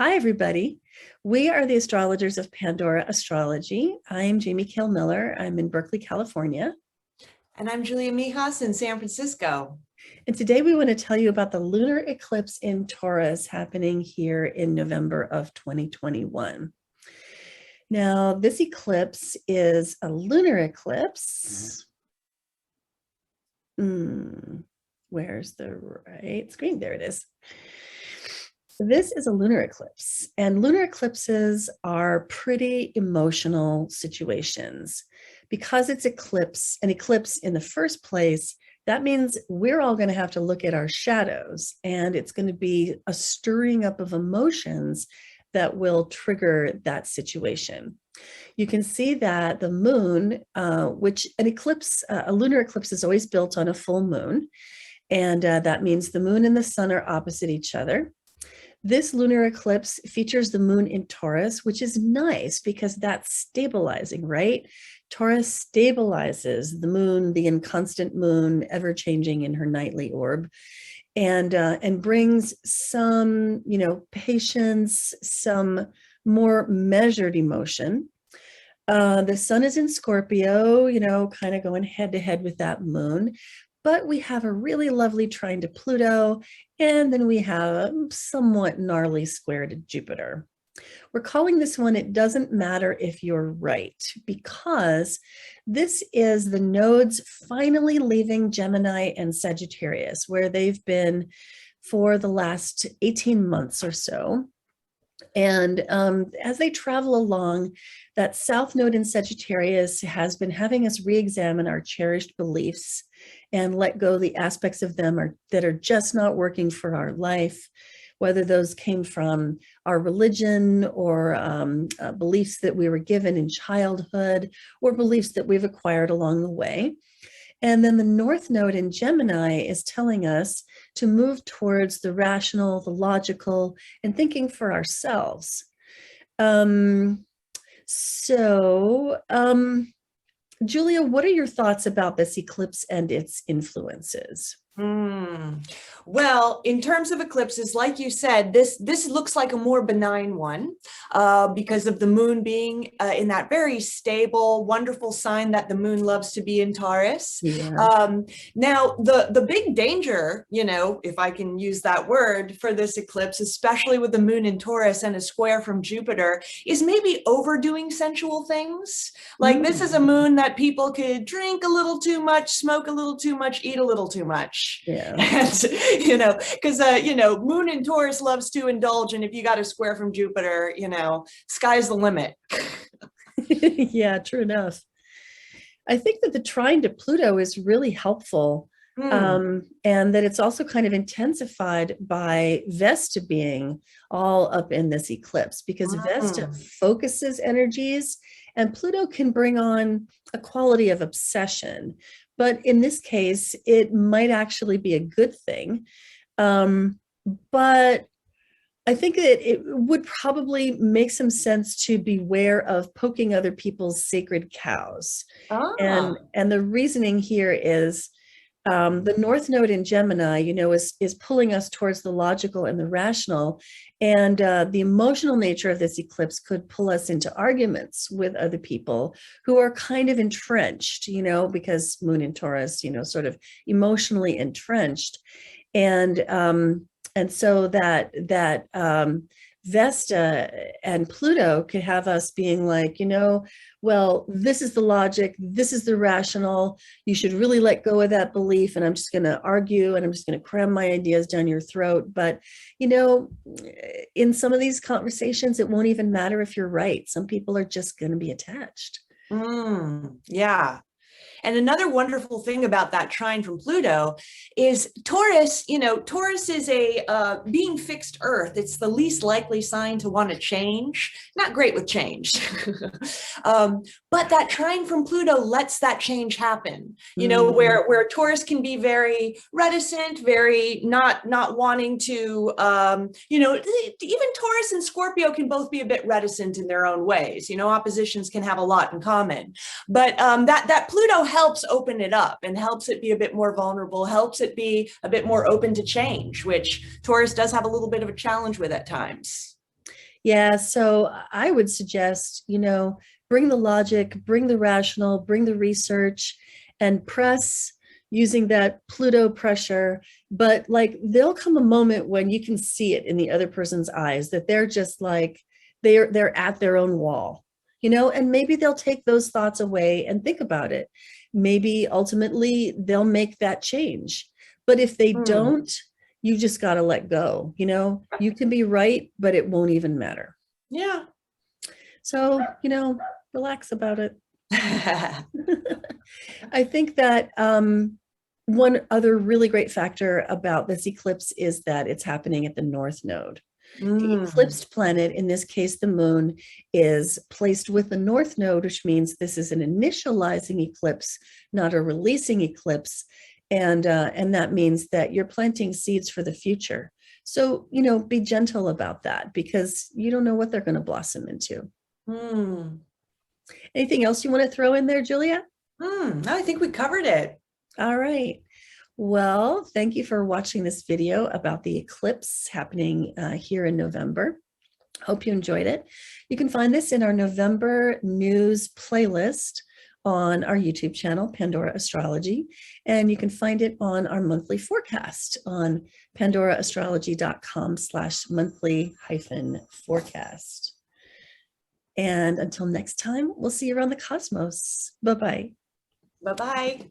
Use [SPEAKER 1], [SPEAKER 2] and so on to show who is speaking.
[SPEAKER 1] Hi, everybody. We are the astrologers of Pandora Astrology. I'm Jamie Kale Miller. I'm in Berkeley, California.
[SPEAKER 2] And I'm Julia Mijas in San Francisco.
[SPEAKER 1] And today we want to tell you about the lunar eclipse in Taurus happening here in November of 2021. Now, this eclipse is a lunar eclipse. Where's the right screen? There it is. This is a lunar eclipse, and lunar eclipses are pretty emotional situations. Because it's an eclipse in the first place, that means we're all going to have to look at our shadows, and it's going to be a stirring up of emotions that will trigger that situation. You can see that the moon, which a lunar eclipse is always built on a full moon, and that means the moon and the sun are opposite each other. This lunar eclipse features the moon in Taurus, which is nice because that's stabilizing, right? Taurus stabilizes the moon, the inconstant moon, ever changing in her nightly orb, and brings some, patience, some more measured emotion. The sun is in Scorpio, kind of going head to head with that moon. But we have a really lovely trine to Pluto, and then we have a somewhat gnarly square to Jupiter. We're calling this one, It Doesn't Matter If You're Right, because this is the nodes finally leaving Gemini and Sagittarius, where they've been for the last 18 months or so. And as they travel along, that South Node in Sagittarius has been having us re-examine our cherished beliefs and let go the aspects of them that are just not working for our life, whether those came from our religion or beliefs that we were given in childhood or beliefs that we've acquired along the way. And then the North Node in Gemini is telling us to move towards the rational, the logical, and thinking for ourselves. Julia, what are your thoughts about this eclipse and its influences?
[SPEAKER 2] Well, in terms of eclipses, like you said, this looks like a more benign one because of the moon being in that very stable, wonderful sign that the moon loves to be in Taurus.
[SPEAKER 1] Yeah.
[SPEAKER 2] Now, the big danger, if I can use that word for this eclipse, especially with the moon in Taurus and a square from Jupiter, is maybe overdoing sensual things. Like this is a moon that people could drink a little too much, smoke a little too much, eat a little too much.
[SPEAKER 1] Yeah.
[SPEAKER 2] And, because, moon in Taurus loves to indulge. And if you got a square from Jupiter, sky's the limit.
[SPEAKER 1] Yeah, true enough. I think that the trine to Pluto is really helpful. And that it's also kind of intensified by Vesta being all up in this eclipse, because Vesta focuses energies and Pluto can bring on a quality of obsession. But in this case, it might actually be a good thing. But I think that it would probably make some sense to beware of poking other people's sacred cows. And the reasoning here is the North Node in Gemini, is pulling us towards the logical and the rational. And the emotional nature of this eclipse could pull us into arguments with other people who are kind of entrenched, because moon in Taurus, sort of emotionally entrenched. And so that Vesta and Pluto could have us being like, well, this is the logic, this is the rational, you should really let go of that belief, and I'm just going to argue and I'm just going to cram my ideas down your throat. But, in some of these conversations, it won't even matter if you're right. Some people are just going to be attached.
[SPEAKER 2] Yeah. And another wonderful thing about that trine from Pluto is Taurus, Taurus is a being fixed Earth. It's the least likely sign to want to change. Not great with change. But that trine from Pluto lets that change happen, where Taurus can be very reticent, very not wanting to, even Taurus and Scorpio can both be a bit reticent in their own ways. Oppositions can have a lot in common. But that Pluto helps open it up and helps it be a bit more vulnerable, helps it be a bit more open to change, which Taurus does have a little bit of a challenge with at times.
[SPEAKER 1] Yeah, so I would suggest, bring the logic, bring the rational, bring the research, and press using that Pluto pressure. But like, there'll come a moment when you can see it in the other person's eyes that they're just like, they're at their own wall, and maybe they'll take those thoughts away and think about it. Maybe ultimately they'll make that change. But if they
[SPEAKER 2] Hmm.
[SPEAKER 1] don't, you just got to let go. You can be right, but it won't even matter.
[SPEAKER 2] Yeah.
[SPEAKER 1] So, relax about it. I think that one other really great factor about this eclipse is that it's happening at the North Node. The
[SPEAKER 2] Mm.
[SPEAKER 1] eclipsed planet, in this case, the moon, is placed with the North Node, which means this is an initializing eclipse, not a releasing eclipse. And that means that you're planting seeds for the future. So, be gentle about that because you don't know what they're going to blossom into.
[SPEAKER 2] Mm.
[SPEAKER 1] Anything else you want to throw in there, Julia?
[SPEAKER 2] No, I think we covered it.
[SPEAKER 1] All right. Well, thank you for watching this video about the eclipse happening here in November. Hope you enjoyed it. You can find this in our November news playlist on our YouTube channel, Pandora Astrology, and you can find it on our monthly forecast on pandoraastrology.com/monthly-forecast. And until next time, we'll see you around the cosmos. Bye-bye.
[SPEAKER 2] Bye-bye.